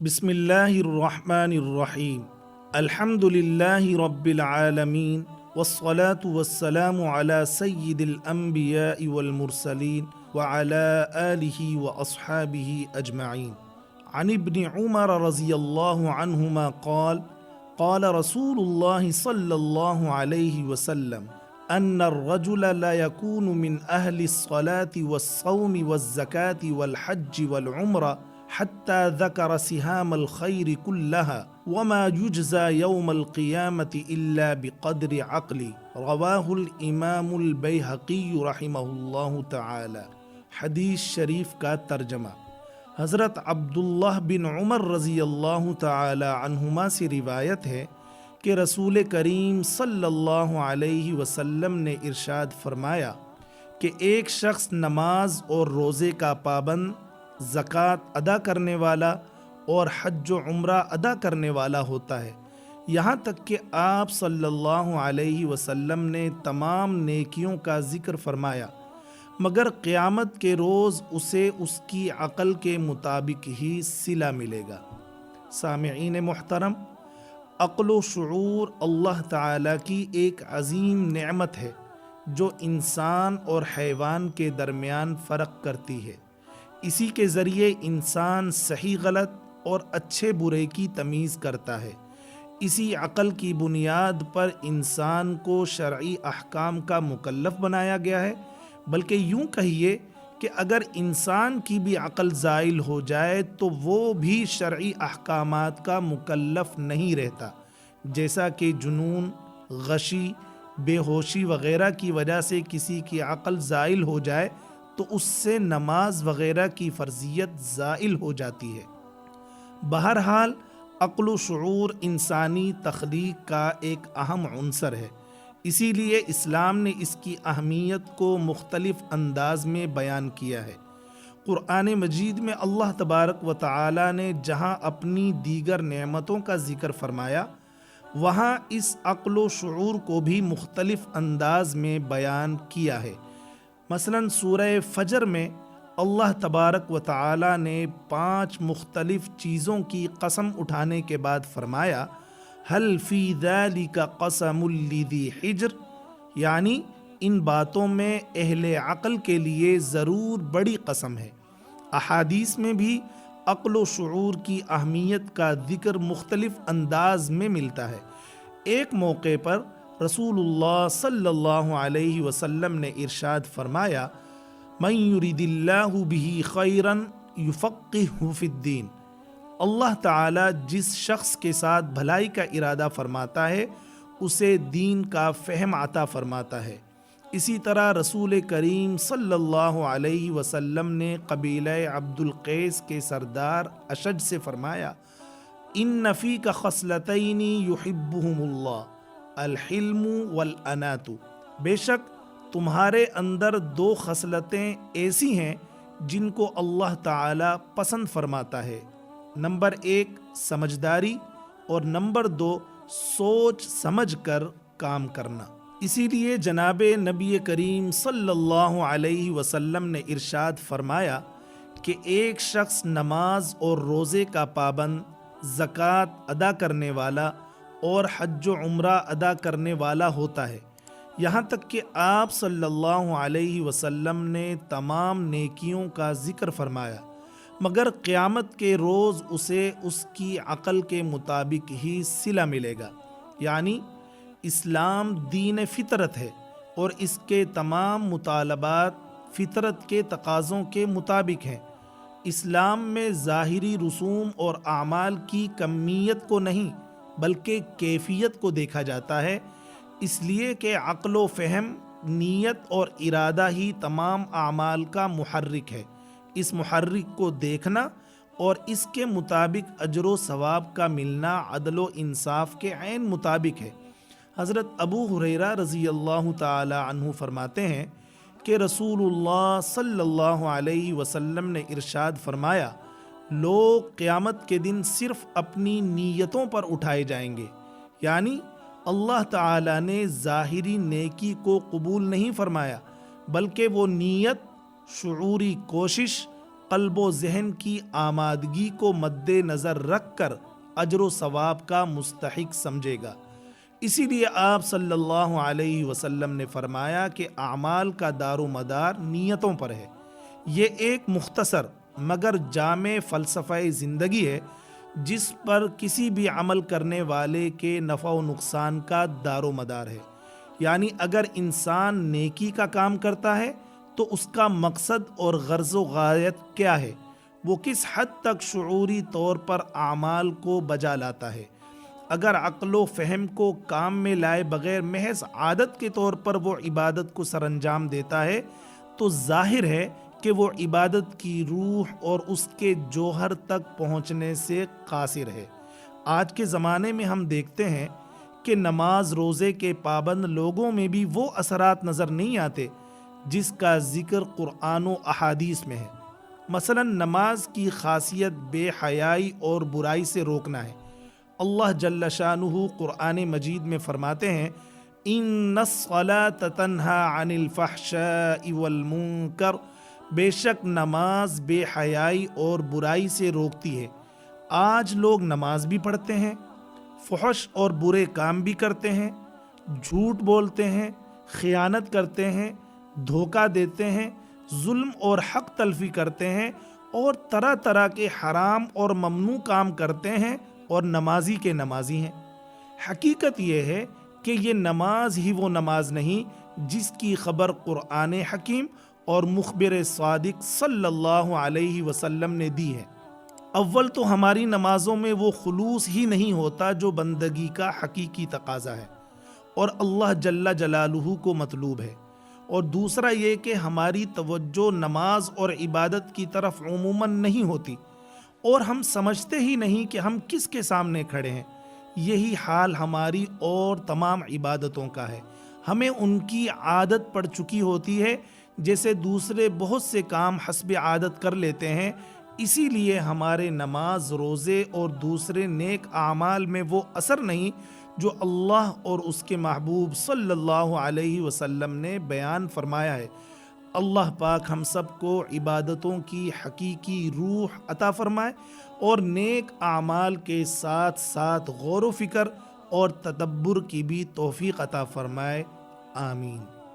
بسم اللہ الرحمن الرحیم الحمد للہ رب العالمین والصلاة والسلام علی سید الانبیاء والمرسلین وعلی آلہ واصحابہ اجمعین عن ابن عمر رضی اللہ عنہما قال قال رسول اللہ صلی اللہ علیہ وسلم ان الرجل لا يكون من اہل الصلاة والصوم والزکاة والحج والعمرہ حتى ذكر سهام الخير كلها وما يجزى يوم القيامة إلا بقدر عقل رواہ الامام البیہقی رحمہ اللہ تعالی۔ حدیث شریف کا ترجمہ۔ حضرت عبداللہ بن عمر رضی اللہ تعالی عنہما سے روایت ہے کہ رسول کریم صلی اللہ علیہ وسلم نے ارشاد فرمایا کہ ایک شخص نماز اور روزے کا پابند، زکوٰۃ ادا کرنے والا اور حج و عمرہ ادا کرنے والا ہوتا ہے، یہاں تک کہ آپ صلی اللہ علیہ وسلم نے تمام نیکیوں کا ذکر فرمایا، مگر قیامت کے روز اسے اس کی عقل کے مطابق ہی صلہ ملے گا۔ سامعین محترم، عقل و شعور اللہ تعالیٰ کی ایک عظیم نعمت ہے جو انسان اور حیوان کے درمیان فرق کرتی ہے۔ اسی کے ذریعے انسان صحیح غلط اور اچھے برے کی تمیز کرتا ہے۔ اسی عقل کی بنیاد پر انسان کو شرعی احکام کا مکلف بنایا گیا ہے، بلکہ یوں کہیے کہ اگر انسان کی بھی عقل زائل ہو جائے تو وہ بھی شرعی احکامات کا مکلف نہیں رہتا، جیسا کہ جنون، غشی، بے ہوشی وغیرہ کی وجہ سے کسی کی عقل زائل ہو جائے تو اس سے نماز وغیرہ کی فرضیت زائل ہو جاتی ہے۔ بہرحال عقل و شعور انسانی تخلیق کا ایک اہم عنصر ہے، اسی لیے اسلام نے اس کی اہمیت کو مختلف انداز میں بیان کیا ہے۔ قرآن مجید میں اللہ تبارک و تعالی نے جہاں اپنی دیگر نعمتوں کا ذکر فرمایا، وہاں اس عقل و شعور کو بھی مختلف انداز میں بیان کیا ہے۔ مثلا سورہ فجر میں اللہ تبارک و تعالی نے 5 مختلف چیزوں کی قسم اٹھانے کے بعد فرمایا هل فی ذلک قسم لذی حجر، یعنی ان باتوں میں اہل عقل کے لیے ضرور بڑی قسم ہے۔ احادیث میں بھی عقل و شعور کی اہمیت کا ذکر مختلف انداز میں ملتا ہے۔ ایک موقع پر رسول اللہ صلی اللہ علیہ وسلم نے ارشاد فرمایا من یرید اللہ بہ خیرا یفقہہ فی الدین، اللہ تعالی جس شخص کے ساتھ بھلائی کا ارادہ فرماتا ہے اسے دین کا فہم عطا فرماتا ہے۔ اسی طرح رسول کریم صلی اللہ علیہ وسلم نے قبیلہ عبد القیس کے سردار اشج سے فرمایا ان فیک خصلتین یحبہم اللہ الحلم والانات، بے شک تمہارے اندر 2 خصلتیں ایسی ہیں جن کو اللہ تعالی پسند فرماتا ہے، نمبر 1 سمجھداری اور نمبر 2 سوچ سمجھ کر کام کرنا۔ اسی لیے جناب نبی کریم صلی اللہ علیہ وسلم نے ارشاد فرمایا کہ ایک شخص نماز اور روزے کا پابند، زکوٰۃ ادا کرنے والا اور حج و عمرہ ادا کرنے والا ہوتا ہے، یہاں تک کہ آپ صلی اللہ علیہ وسلم نے تمام نیکیوں کا ذکر فرمایا، مگر قیامت کے روز اسے اس کی عقل کے مطابق ہی صلہ ملے گا۔ یعنی اسلام دین فطرت ہے اور اس کے تمام مطالبات فطرت کے تقاضوں کے مطابق ہیں۔ اسلام میں ظاہری رسوم اور اعمال کی کمیت کو نہیں بلکہ کیفیت کو دیکھا جاتا ہے، اس لیے کہ عقل و فہم، نیت اور ارادہ ہی تمام اعمال کا محرک ہے۔ اس محرک کو دیکھنا اور اس کے مطابق اجر و ثواب کا ملنا عدل و انصاف کے عین مطابق ہے۔ حضرت ابو ہریرہ رضی اللہ تعالی عنہ فرماتے ہیں کہ رسول اللہ صلی اللہ علیہ وسلم نے ارشاد فرمایا لوگ قیامت کے دن صرف اپنی نیتوں پر اٹھائے جائیں گے، یعنی اللہ تعالی نے ظاہری نیکی کو قبول نہیں فرمایا، بلکہ وہ نیت، شعوری کوشش، قلب و ذہن کی آمادگی کو مد نظر رکھ کر اجر و ثواب کا مستحق سمجھے گا۔ اسی لیے آپ صلی اللہ علیہ وسلم نے فرمایا کہ اعمال کا دار و مدار نیتوں پر ہے۔ یہ ایک مختصر مگر جامع فلسفہ زندگی ہے جس پر کسی بھی عمل کرنے والے کے نفع و نقصان کا دار و مدار ہے۔ یعنی اگر انسان نیکی کا کام کرتا ہے تو اس کا مقصد اور غرض و غایت کیا ہے، وہ کس حد تک شعوری طور پر اعمال کو بجا لاتا ہے۔ اگر عقل و فہم کو کام میں لائے بغیر محض عادت کے طور پر وہ عبادت کو سر انجام دیتا ہے تو ظاہر ہے کہ وہ عبادت کی روح اور اس کے جوہر تک پہنچنے سے قاصر ہے۔ آج کے زمانے میں ہم دیکھتے ہیں کہ نماز روزے کے پابند لوگوں میں بھی وہ اثرات نظر نہیں آتے جس کا ذکر قرآن و احادیث میں ہے۔ مثلا نماز کی خاصیت بے حیائی اور برائی سے روکنا ہے۔ اللہ جل شانہ قرآن مجید میں فرماتے ہیں ان الصلاۃ تنہی عن الفحشاء والمنکر، بے شک نماز بے حیائی اور برائی سے روکتی ہے۔ آج لوگ نماز بھی پڑھتے ہیں، فحش اور برے کام بھی کرتے ہیں، جھوٹ بولتے ہیں، خیانت کرتے ہیں، دھوکہ دیتے ہیں، ظلم اور حق تلفی کرتے ہیں اور طرح طرح کے حرام اور ممنوع کام کرتے ہیں اور نمازی کے نمازی ہیں۔ حقیقت یہ ہے کہ یہ نماز ہی وہ نماز نہیں جس کی خبر قرآن حکیم اور مخبر صادق صلی اللہ علیہ وسلم نے دی ہے۔ اول تو ہماری نمازوں میں وہ خلوص ہی نہیں ہوتا جو بندگی کا حقیقی تقاضا ہے اور اللہ جل جلالہ کو مطلوب ہے، اور دوسرا یہ کہ ہماری توجہ نماز اور عبادت کی طرف عموماً نہیں ہوتی اور ہم سمجھتے ہی نہیں کہ ہم کس کے سامنے کھڑے ہیں۔ یہی حال ہماری اور تمام عبادتوں کا ہے۔ ہمیں ان کی عادت پڑ چکی ہوتی ہے، جیسے دوسرے بہت سے کام حسب عادت کر لیتے ہیں۔ اسی لیے ہمارے نماز، روزے اور دوسرے نیک اعمال میں وہ اثر نہیں جو اللہ اور اس کے محبوب صلی اللہ علیہ وسلم نے بیان فرمایا ہے۔ اللہ پاک ہم سب کو عبادتوں کی حقیقی روح عطا فرمائے اور نیک اعمال کے ساتھ ساتھ غور و فکر اور تدبر کی بھی توفیق عطا فرمائے۔ آمین۔